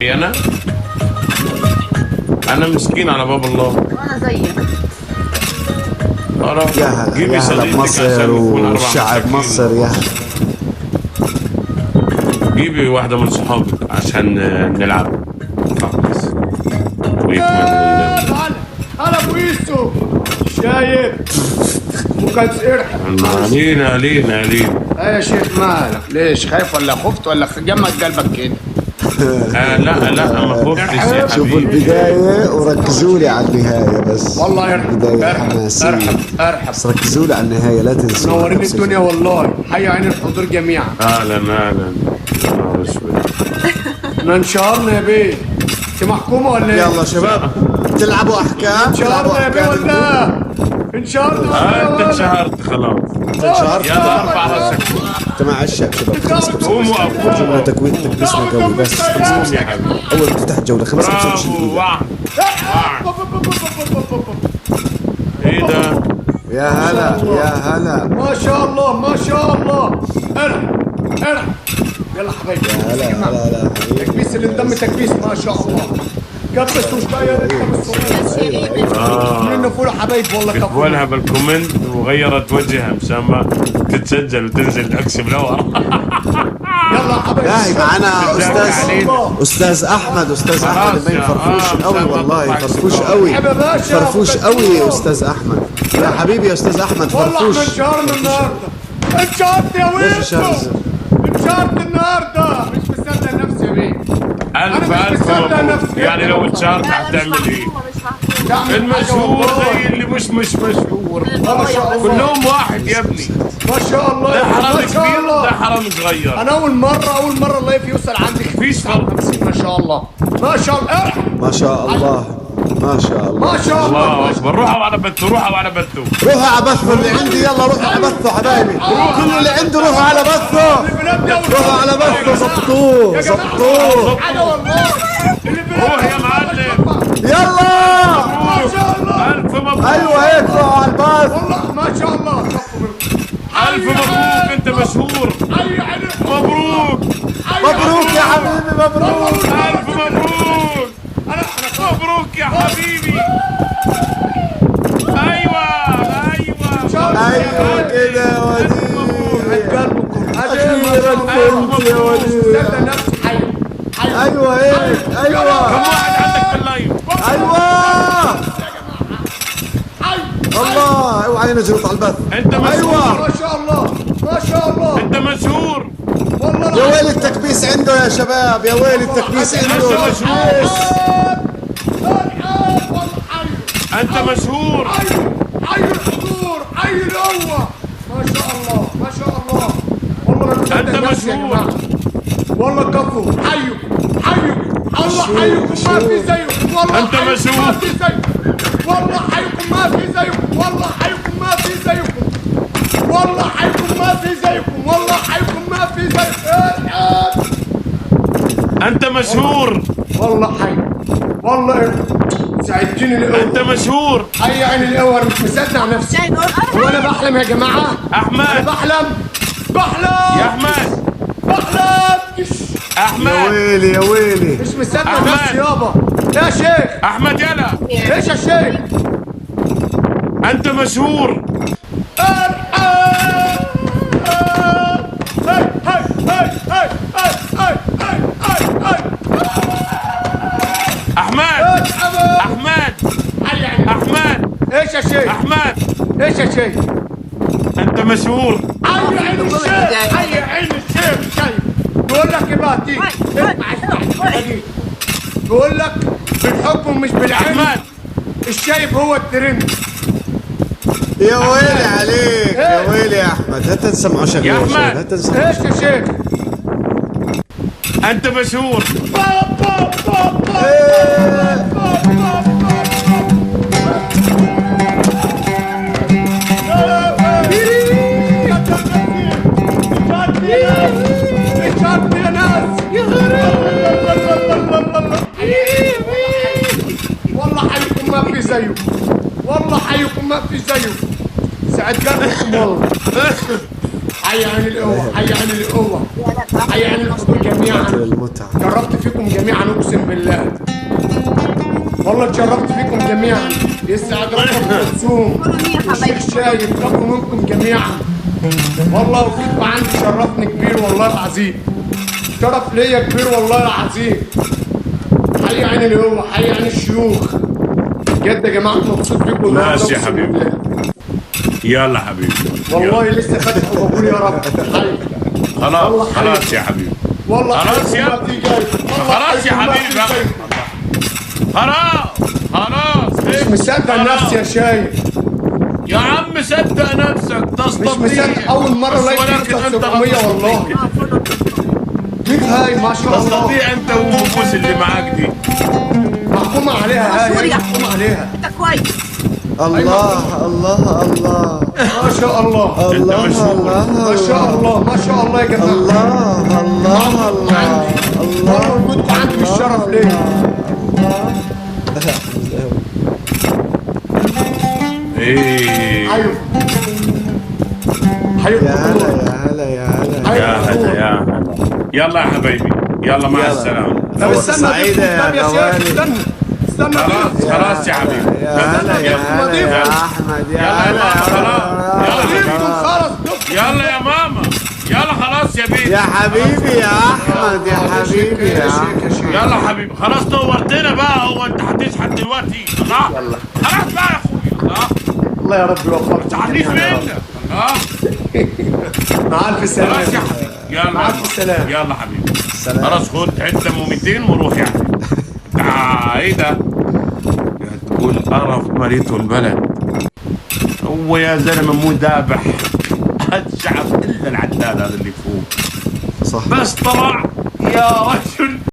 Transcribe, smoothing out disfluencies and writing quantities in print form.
انا مسكين على باب الله. وانا زيك. يا هلا يا هلا بمصر والشعب مصر. يا هلا جيبي واحدة من صحابك عشان نلعب خلاص ويكمل. هلا ابو يوسف شايف مكانس ارحب. علينا ايه يا شيخ مالك ليش خايف ولا خفت ولا جمد قلبك كده؟ لا ما خفتش يا حبيبي. شوفوا البداية وركزوا لي على النهاية بس. والله البداية حماسية ارحب بس ركزوا لي على النهاية لا تنسوا. منورين الدنيا والله. حي عين الحضور جميعا. اهلا نهار اسود. احنا انشهرنا يا بيه. انت محكومة ولا ايه؟ يلا شباب تلعبوا احكام. انشهرنا يا بيه ولا انشهرنا انت انشهرت خلاص. انشهرت. يلا ارفع راسك. انت مع الشاب شباب. قوموا جولة تكوين تكبسنا قوي بس. قوم يا حبيبي. اول افتتاح جولة 25 برافو. دقيقة. ايه ده؟ يا هلا يا هلا. ما شاء الله ما شاء الله. ارحب يلا حبايبي. يا هلا هلا حبيبي. تكبيس اللي انضم تكبيس ما شاء الله. كبس وشوية كبس من فول حبايب والله. كتبولها بالكومنت وغيرت وجهها مشان ما تتسجل وتنزل عكس بلور. يلا حبايبي. لا معنا استاذ احمد. استاذ احمد باين فرفوش قوي والله. فرفوش قوي. فرفوش قوي استاذ احمد. يا حبيبي يا استاذ احمد فرفوش. والله احنا انشهرنا النهارده. انشهرت يا ويلسون. انشهرت النهارده. مش مصدق نفسي يا بيه. ألف مبروك. يعني لو اتشهرت هتعمل ايه؟ المشهور زي اللي مش مشهور. كلهم واحد يا ابني. ما شاء الله. ده حرام كبير وده حرام صغير. انا اول مره اللايف يوصل عندي. مفيش فرق. ما شاء الله ما شاء الله. ما شاء الله ما شاء الله ما شاء الله. الله اكبر. روحوا على بثه. روحوا على بثه اللي عندي. يلا روحوا على بثه حبايبي. كل اللي عنده روحوا على بثه. روحوا على بثه. ظبطوه. انا والله روح يا معلم. يلا ما شاء الله. ألف مبروك. ايوه هيك روحوا على البث. والله ما شاء الله. ألف مبروك. أنت مشهور. مبروك. مبروك يا حبيبي مبروك. ألف مبروك. مبروك يا حبيبي. ايوه كده يا وليد. اخيرا كنت يا وليد. ايوه هيك ايوه. كم واحد عندك في اللايف؟ ايوه الله. اوعى نجرط على البث. انت مشهور. ايوه ما شاء الله ما شاء الله. انت مشهور. والله يا ويلي التكبيس عنده يا شباب. يا ويلي التكبيس انت عنده. مشهور. انت مشهور. حي الحضور حي القوة. ما شاء الله ما شاء الله. والله ما مصدق انت نفسي يا مشهور. جماعة. والله كفو. حيكم الله حيكم ما في زيكم. والله انت حيكم مشهور. ما في زيكم. والله حيكم ما في زيكم. والله حيكم ما في زيكم. والله حيكم ما في زيكم. والله حيكم ما في زيكم. انت مشهور. والله حي. والله ساعدتني القوة. انت مشهور. حي عين القوة. انا مش مصدق نفسي. هو انا بحلم يا جماعة؟ انا احمد. بحلم يا احمد. بحلم. يا احمد. ويلي يا ويلي. مش مصدق أحمد. نفسي يابا. يا شيخ احمد يلا. ايش يا شيخ؟ انت مشهور. احمد. احمد. احمد. ايش يا شيخ؟ احمد. ايش يا شيخ؟ انت مشهور. حي عين الشيخ. حي عين الشيخ. شايف بقول لك ايه بقى دي؟ اسمع بقول لك بالحب مش بالعلم. احمد. الشايب هو الترند. يا ويلي عليك. يا ويلي يا احمد. لا تنسى معه شغله. يا أحمد. لا تنسى. ايش يا شيخ؟ انت مشهور. والله حيكم ما في زيه. والله حيكم ما في زيه. سعد قلبكم والله. حي عن القوة، حي عن القوة، حي عن الحضور جميعا. المتعة. شرفت فيكم جميعا اقسم بالله، والله اتشرفت فيكم جميعا. يسعد ربكم كلثوم والشيخ شايف ربوا منكم جميعا، والله وكتب عندي شرفني كبير والله العظيم، شرف ليا كبير والله العظيم. حي عن القوة، حي عن الشيوخ بجد يا جماعه، مبسوط بيكم. ماشي يا حبيبي، يلا حبيبي والله لسه فاتح وبقول يا رب. حي خلاص خلاص يا حبيبي، والله خلاص يا خلاص يا حبيبي بقى. خلاص خلاص مش مصدق نفسي يا شايف، يا عم صدق نفسك تستطيع. مش مصدق اول مره الاقي 700 والله. كيف هاي ما شاء الله تستطيع انت والنفوس اللي معاك دي. محكومه عليها، هاي محكومه عليها. انت كويس. الله الله الله ما شاء الله، الله ما شاء الله، ما شاء الله يا جماعه. الله الله الله والله وجودكم عندي بالشرف ليا. ايه ايوه يا هلا يا هلا يا هلا يا هلا يا هلا. يلا يا حبايبي، يلا مع السلامة. طب استنى سعيدة يا طب يا شيخ، غوالي. استنى خلاص خلاص يا حبيبي. يا هلا يا هلا يا احمد يا يلا يا هلا ماما خلاص. ضيفكم خلاص يلا يا ماما، يلا خلاص يا بيبي. يا حبيبي يا احمد يا حبيبي يا احمد. يلا حبيبي خلاص نورتنا بقى. هو انت هتشحت دلوقتي؟ خلاص خلاص بقى يا اخويا. الله يا رب يوفقك. ما تزعلنيش منك. مع الف سلامه. خلاص يا حبيبي، يلا مع الف سلامه. يلا حبيبي. سلام. خلاص خد حته م200 وروح يا حبيبي. ايه ده؟ تقول قرف مريته البلد. هو يا زلمه مو ذابح الشعب الا العداد هذا اللي فوق. صح. بس طلع يا رجل